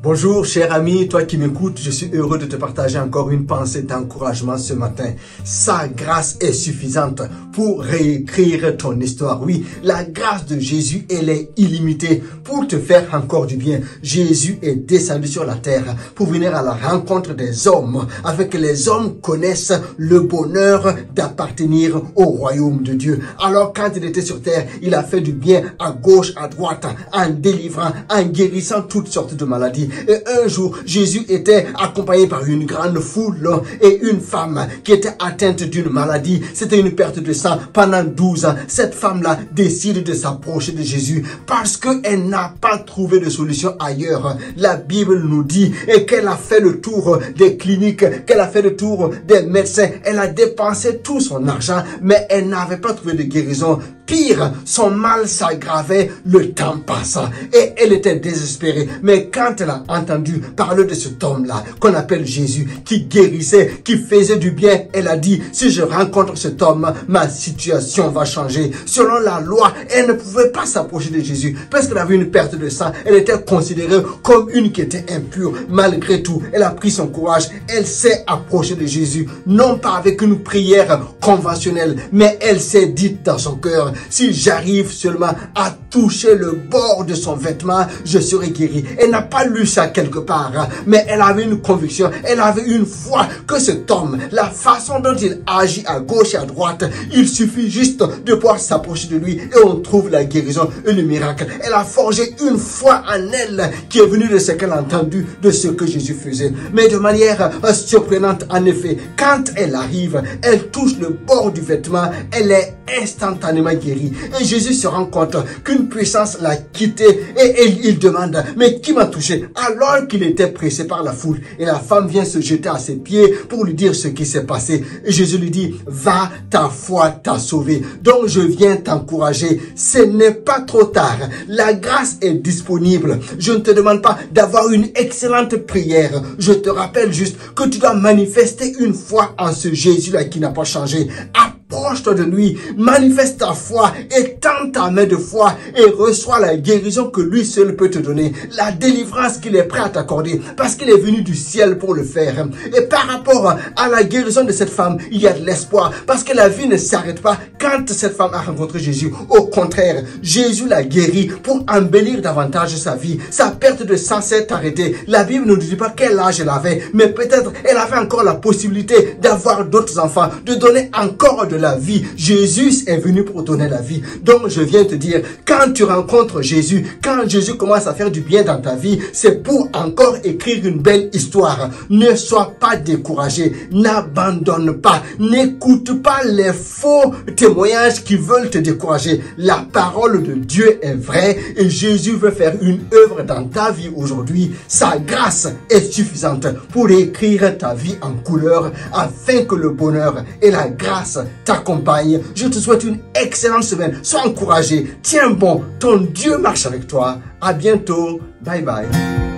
Bonjour cher ami, toi qui m'écoutes, je suis heureux de te partager encore une pensée d'encouragement ce matin. Sa grâce est suffisante pour réécrire ton histoire. Oui, la grâce de Jésus, elle est illimitée pour te faire encore du bien. Jésus est descendu sur la terre pour venir à la rencontre des hommes, afin que les hommes connaissent le bonheur d'appartenir au royaume de Dieu. Alors quand il était sur terre, il a fait du bien à gauche, à droite, en délivrant, en guérissant toutes sortes de maladies. Et un jour, Jésus était accompagné par une grande foule et une femme qui était atteinte d'une maladie. C'était une perte de sang pendant 12 ans. Cette femme-là décide de s'approcher de Jésus parce qu'elle n'a pas trouvé de solution ailleurs. La Bible nous dit qu'elle a fait le tour des cliniques, qu'elle a fait le tour des médecins. Elle a dépensé tout son argent, mais elle n'avait pas trouvé de guérison. Pire, son mal s'aggravait, le temps passa et elle était désespérée. Mais quand elle a entendu parler de cet homme-là, qu'on appelle Jésus, qui guérissait, qui faisait du bien, elle a dit, si je rencontre cet homme, ma situation va changer. Selon la loi, elle ne pouvait pas s'approcher de Jésus parce qu'elle avait une perte de sang. Elle était considérée comme une qui était impure. Malgré tout, elle a pris son courage. Elle s'est approchée de Jésus, non pas avec une prière conventionnelle, mais elle s'est dite dans son cœur, si j'arrive seulement à toucher le bord de son vêtement, je serai guéri. Elle n'a pas lu ça quelque part, mais elle avait une conviction, elle avait une foi que cet homme, la façon dont il agit à gauche et à droite, il suffit juste de pouvoir s'approcher de lui et on trouve la guérison et le miracle. Elle a forgé une foi en elle qui est venue de ce qu'elle a entendu, de ce que Jésus faisait. Mais de manière surprenante, en effet, quand elle arrive, elle touche le bord du vêtement, elle est instantanément guérie. Et Jésus se rend compte qu'une puissance l'a quitté et il demande, mais qui m'a touché? Alors qu'il était pressé par la foule. Et la femme vient se jeter à ses pieds pour lui dire ce qui s'est passé. Et Jésus lui dit, va, ta foi t'a sauvé. Donc je viens t'encourager. Ce n'est pas trop tard. La grâce est disponible. Je ne te demande pas d'avoir une excellente prière. Je te rappelle juste que tu dois manifester une foi en ce Jésus-là qui n'a pas changé. Approche-toi de lui, manifeste ta foi, étends ta main de foi et reçois la guérison que lui seul peut te donner, la délivrance qu'il est prêt à t'accorder parce qu'il est venu du ciel pour le faire. Et par rapport à la guérison de cette femme, il y a de l'espoir parce que la vie ne s'arrête pas quand cette femme a rencontré Jésus. Au contraire, Jésus l'a guérie pour embellir davantage sa vie. Sa perte de sang s'est arrêtée. La Bible ne nous dit pas quel âge elle avait, mais peut-être elle avait encore la possibilité d'avoir d'autres enfants, de donner encore de la vie. Jésus est venu pour donner la vie. Donc je viens te dire, quand tu rencontres Jésus, quand Jésus commence à faire du bien dans ta vie, c'est pour encore écrire une belle histoire. Ne sois pas découragé, n'abandonne pas, n'écoute pas les faux témoignages qui veulent te décourager. La parole de Dieu est vraie et Jésus veut faire une œuvre dans ta vie aujourd'hui. Sa grâce est suffisante pour écrire ta vie en couleur afin que le bonheur et la grâce t'accompagnent. Je te souhaite une excellente semaine. Sois encouragé. Tiens bon. Ton Dieu marche avec toi. À bientôt. Bye bye.